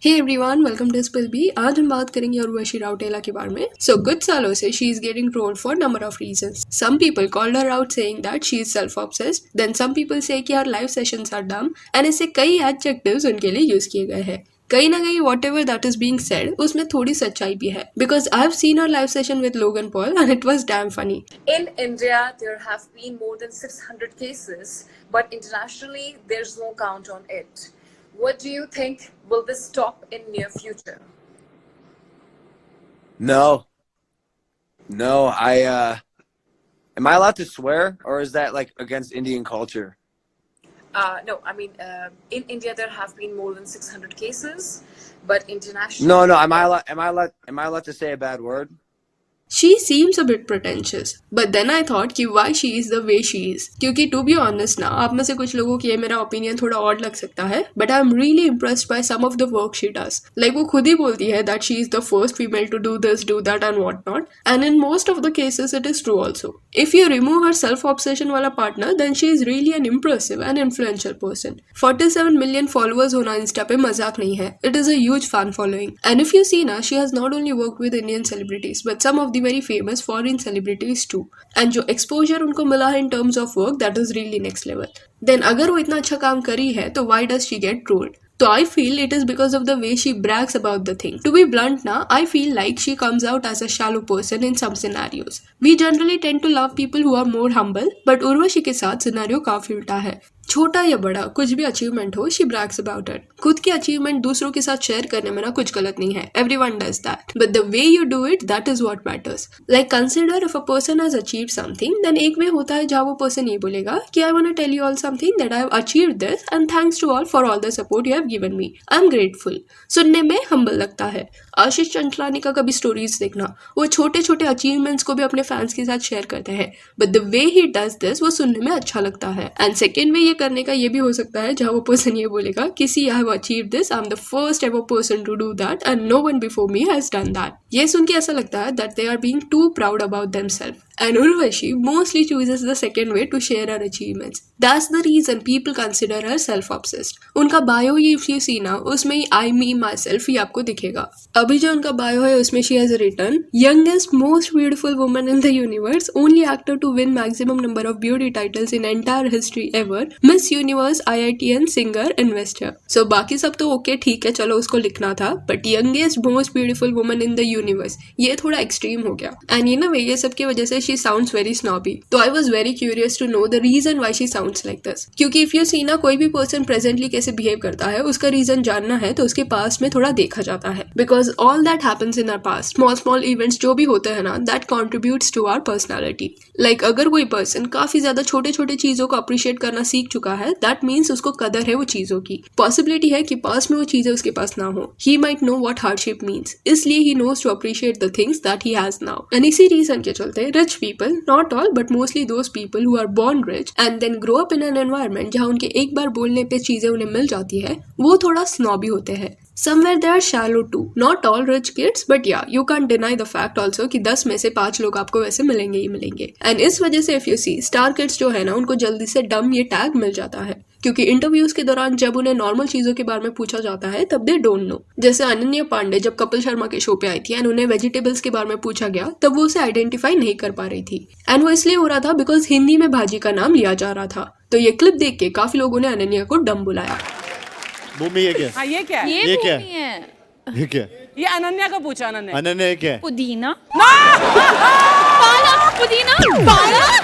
Hey everyone, welcome to Spill B. आज हम बात करेंगे उर्वशी राउटेला के बारे में। सो कुछ सालों से she is getting trolled for number of reasons. Some people called her out saying that she is self obsessed, then some people say कि her live sessions are dumb, and ऐसे कई एडजेक्टिव्स उनके लिए यूज किए गए हैं। कहीं ना कहीं what ever that is being said उसमें थोड़ी सच्चाई भी है, because I have seen her live session with Logan Paul and it was damn funny. In India, there have been more than 600 cases, but internationally, there's no count on it. What do you think? Will this stop in near future? No. Am I allowed to swear, or is that like against Indian culture? No, I mean, in India, there have been more than 600 cases, but internationally. No. Am I allowed to say a bad word? She seems a bit pretentious, but then I thought कि why she is the way she is. क्योंकि to be honest ना, आप में से कुछ लोगों की ये मेरा opinion थोड़ा odd लग सकता है, but I'm really impressed by some of the work she does. Like वो खुद ही बोलती है that she is the first female to do this, do that and what not. And in most of the cases it is true also. If you remove her self-obsession वाला partner, then she is really an impressive and influential person. 47 million followers होना Insta पे मजाक नहीं है. It is a huge fan following. And if you see ना, she has not only worked with Indian celebrities, but some of the very famous foreign celebrities too. And जो exposure उनको मिला है in terms of work, that is really next level. Then अगर वो इतना अच्छा काम करी है तो why does she get trolled? So I feel it is because of the way she brags about the thing. To be blunt na, I feel like she comes out as a shallow person in some scenarios. We generally tend to love people who are more humble, but Urvashi के साथ scenario काफी उल्टा है। छोटा या बड़ा कुछ भी अचीवमेंट हो, शी ब्रैग्स अबाउट इट। खुद की अचीवमेंट दूसरों के साथ शेयर करने में ना कुछ गलत नहीं है, everyone does that, but the way you do it, that is what matters. Like consider if a person has achieved something, then एक वे होता है जहां वो पर्सन ये बोलेगा कि I want to tell you all something that I have achieved this and thanks to all for all the support you have given me, I am grateful. सुनने में हम्बल लगता है। आशीष चंचलानी का कभी स्टोरीज देखना, वो छोटे छोटे अचीवमेंट्स को भी अपने फैंस के साथ शेयर करते हैं, but the way he does this वो सुनने में अच्छा लगता है। एंड सेकेंड वे ये करने का ये भी हो सकता है जहां वो पर्सन ये बोलेगा कि see I have achieved this, I am the first ever person to do that and no one before me has done that. ये सुन के ऐसा लगता है that they are being too proud about themselves. And Urvashi mostly chooses the second way to share her achievements. That's the reason people consider her self-obsessed. उनका bio ये if you see ना, उसमें I, me, myself ही आपको दिखेगा। अभी जो उनका bio है उसमें she has written youngest most beautiful woman in the universe, only actor to win maximum number of beauty titles in entire history ever, Miss Universe, IITN, singer, investor. So बाकी सब तो ओके ठीक है, चलो उसको लिखना था, but youngest most beautiful woman in the universe ये थोड़ा एक्सट्रीम हो गया। एंड ये ना ये सब की वजह से she sounds very snobby. तो I was very curious to know the reason why she sounds like this. क्योंकि if you see ना, कोई भी person presently कैसे behave करता है, उसका reason जानना है तो उसके past में थोड़ा देखा जाता है. Because all that happens in our past, small events जो भी होते हैं ना, that contributes to our personality. Like अगर कोई person काफी ज्यादा छोटे छोटे चीजों को appreciate करना सीख चुका है, that means उसको कदर है वो चीजों की। Possibility है कि past में वो चीजें उसके पास ना हो। He might know what hardship means. इसलिए he knows to appreciate the things that he has now. And इसी reason के चलते rich people, not all but mostly those people who are born rich and then grow up in an environment जहाँ उनके एक बार बोलने पे चीजें उन्हें मिल जाती है, वो थोड़ा snobby होते हैं। Somewhere they are shallow too. Not all rich kids, but yeah, you can't deny the fact also कि 10 में से 5 लोग आपको वैसे मिलेंगे ही मिलेंगे। And इस वजह से if you see, star kids जो है ना, उनको जल्दी से डम ये टैग मिल जाता है, क्योंकि इंटरव्यूज के दौरान जब उन्हें नॉर्मल चीजों के बारे में पूछा जाता है तब दे डोंट नो। जैसे अनन्या पांडे जब कपिल शर्मा के शो पे आई थी एंड उन्हें वेजिटेबल्स के बारे में पूछा गया, तब वो उसे आइडेंटिफाई नहीं कर पा रही थी। एंड वो इसलिए हो रहा था बिकॉज हिंदी में भाजी का नाम लिया जा रहा था। तो ये क्लिप देख के काफी लोगों ने अनन्या को डम बुलाया। भूमि ये क्या? हाँ ये क्या है? ये क्या भूमि है। ये क्या? ये अनन्या का पूछा। अनन्या ये क्या है? पुदीना। पालक। पुदीना। पालक।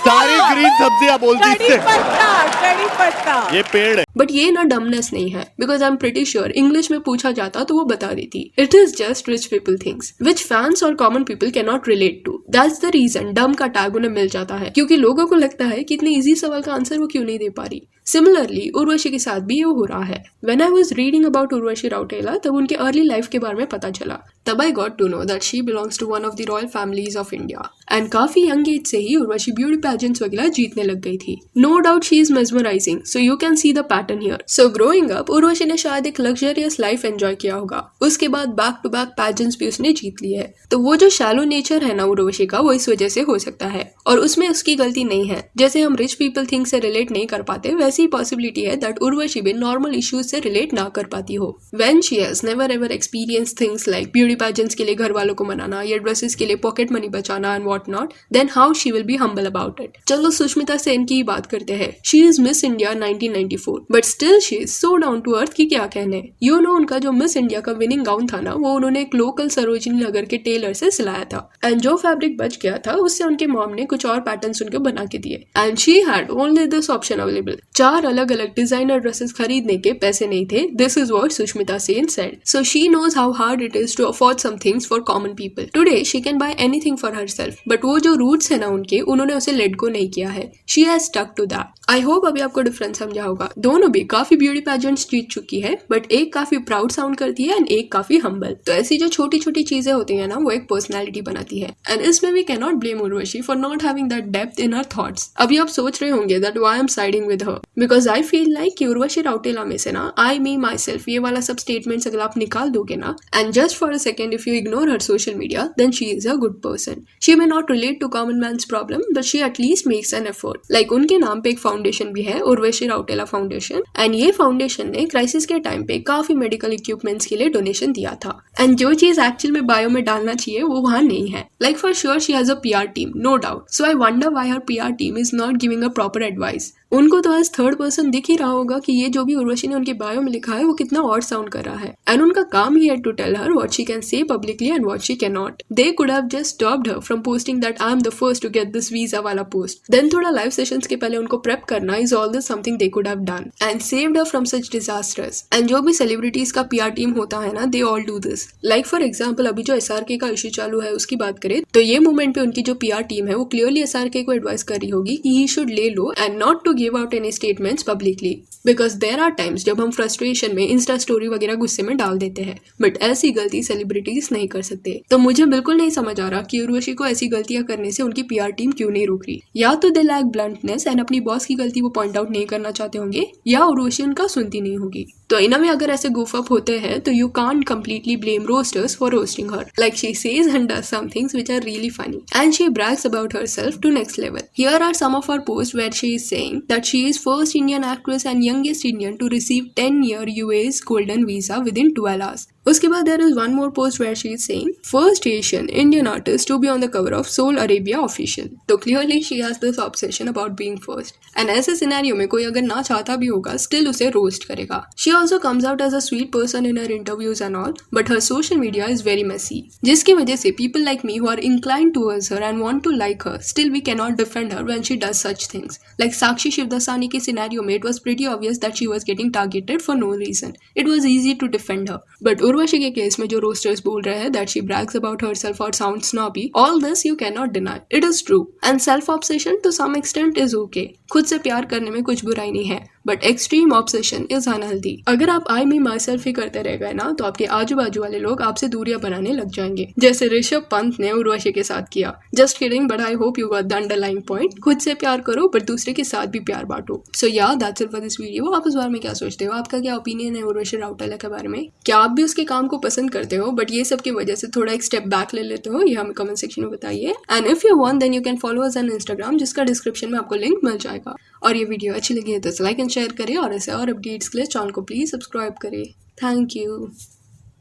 सारी ग्रीन सब्जियां बोलती इससे। कड़ी पत्ता। ये पेड़ है। बट ये ना डमनेस नहीं है, because I am pretty sure English में पूछा जाता तो वो बता देती। It is just rich people things which fans और common people can not relate to. That's the reason dumb का टैग उन्हें मिल जाता है, क्योंकि लोगों को लगता है कि इतने इजी सवाल का आंसर वो क्यों नहीं दे पा रही। सिमिलरली उर्वशी के साथ भी ये हो रहा है। When I was reading about Urvashi Rautela, तब उनके अर्ली लाइफ के बारे में पता चला। तब I got to know that she belongs to one of the royal families of India and काफी यंग एज से ही उर्वशी ब्यूटी पैजेंट्स वगैरह जीतने लग गई थी। No doubt she is mesmerising, so you can see the pattern here. So growing up Urvashi ने शायद एक लग्जरियस लाइफ एंजॉय किया होगा, उसके बाद बैक टू बैक पैजेंट्स भी उसने जीत लिए है। तो वो जो शैलो नेचर है ना उर्वशी का, वो इस वजह से हो सकता है और उसमें उसकी गलती नहीं है। जैसे हम रिच पीपल थिंग से रिलेट नहीं कर पाते, वैसे ऐसी पॉसिबिलिटी है दैट उर्वशी भी नॉर्मल इश्यूज से रिलेट ना कर पाती हो। When she has never ever experience things like beauty pageants के लिए घर वालों को मनाना या ड्रेसेस के लिए पॉकेट मनी बचाना and what not, then how she will be humble about it. चलो सुष्मिता सेन की बात करते हैं। She is Miss India 1994 but still she is so down to earth की क्या कहने। यू नो उनका जो मिस इंडिया का विनिंग गाउन था ना, वो उन्होंने एक लोकल सरोजिनी नगर के टेलर से सिलाया था एंड जो फैब्रिक बच गया था उससे उनके मॉम ने कुछ और पैटर्न्स उनको बना के दिए and she had only this option available. 4 अलग अलग डिजाइनर ड्रेसेस खरीदने के पैसे नहीं थे। This is what Sushmita Sen said. So she knows how hard it is to afford some things for common people. Today she can buy anything for herself but वो जो roots है ना उनके, उन्होंने उसे लेट गो नहीं किया है। She has stuck to that. I hope अभी आपको डिफरेंस समझा होगा। दोनों भी काफी ब्यूटी पैजेंट्स जीत चुकी है बट एक काफी प्राउड साउंड करती है एंड एक काफी हम्बल। तो ऐसी जो छोटी छोटी चीजें होती है ना, वो एक पर्सनैलिटी बनाती है एंड इसमें we can not blame Urvashi for not having that depth in her thoughts. अभी आप सोच रहे होंगे that why I am siding with her, because I feel like कि उर्वशी राउटेला में से ना आई मी माई सेल्फ ये वाला सब स्टेटमेंट्स अगर आप निकाल दोगे ना and just for a second if you ignore her social media, then she is a good person. She may not relate to common man's problem but she at least makes an effort. Like उनके नाम पे एक foundation भी है, Urvashi Rautela foundation, and ये foundation ने crisis के time पे काफी मेडिकल इक्विपमेंट्स के लिए डोनेशन दिया था एंड जो चीज एक्चुअल में बायो में डालना चाहिए वो वहां नहीं है। Like for sure she has a PR team, no doubt. So I wonder why her PR team is not giving a proper advice. उनको तो एज थर्ड पर्सन दिख ही रहा होगा कि ये जो भी उर्वशी ने उनके बायो में लिखा है वो कितना ऑड साउंड कर रहा है एंड उनका काम ही है to tell her what she can say publicly and what she can not. They could have just stopped her from posting that I am the first to get this visa वाला post. Then थोड़ा live sessions के पहले उनको prep करना is all this something they could have done and saved her from such disasters. And जो भी celebrities का PR team होता है ना, they all do this. Like for example अभी जो SRK का इश्यू चालू है उसकी बात करें तो ये मूवमेंट पे उनकी जो PR टीम है वो क्लियरली SRK को एडवाइस कर रही होगी कि he should lay low and not to give out any statements publicly, because there are times जब हम फ्रस्ट्रेशन में इंस्टा स्टोरी वगैरह गुस्से में डाल देते हैं बट ऐसी गलती सेलिब्रिटीज नहीं कर सकते। तो मुझे बिल्कुल नहीं समझ आ रहा कि उर्वशी को ऐसी गलतियां करने से उनकी PR टीम क्यों नहीं रोक रही। या तो दे लैक ब्लंटनेस एंड अपनी बॉस की गलती वो पॉइंट आउट नहीं करना चाहते होंगे, या उर्वशी उनका सुनती नहीं होगी। तो इन में अगर ऐसे goof up होते हैं तो you can't completely blame roasters for roasting her. Like she says and does some things which are really funny and she brags about herself to next level. Here are some of her posts where she is saying that she is first Indian actress and youngest Indian to receive 10-year UA's golden visa within 12 hours. उसके बाद there is one more post where she is saying first Asian Indian artist to be on the cover of Soul Arabia official. तो clearly she has this obsession about being first. And ऐसे scenario में कोई अगर ना चाहता भी होगा still उसे रोस्ट करेगा। She also comes out as a sweet person in her interviews and all, but her social media is very messy. जिसकी वजह से people like me who are inclined towards her and want to like her, still we cannot defend her when she does such things. Like Sakshi Shivdasani के scenario में it was pretty obvious that she was getting targeted for no reason. It was easy to defend her. But Urvashi के case में जो roasters बोल रहे हैं that she brags about herself or sounds snobby, all this you cannot deny. It is true. And self-obsession to some extent is okay. खुद से प्यार करने में कुछ बुराई नहीं है but extreme obsession is unhealthy. अगर आप आई मी माई सेल्फ ही करते रह गए ना तो आपके आजू बाजू वाले लोग आपसे दूरियां बनाने लग जाएंगे, जैसे ऋषभ पंत ने उर्वशी के साथ किया। Just kidding but I hope you got the underlying point. खुद से प्यार करो बट दूसरे के साथ भी प्यार बांटो। सो या that's it for this video. आप इस बारे में क्या सोचते हो? आपका क्या ओपिनियन है उर्वशी राउटेला के बारे में? क्या आप भी उसके काम को पसंद करते हो बट ये सब की वजह से थोड़ा एक स्टेप बैक ले लेते हो? ये हमें कमेंट सेक्शन में बताइए। And if you want then you can follow us on Instagram, जिसका डिस्क्रिप्शन में आपको लिंक मिल जाएगा। और ये वीडियो अच्छी लगी है तो लाइक एंड शेयर करें और ऐसे और अपडेट्स के लिए चैनल को प्लीज सब्सक्राइब करें। Thank you.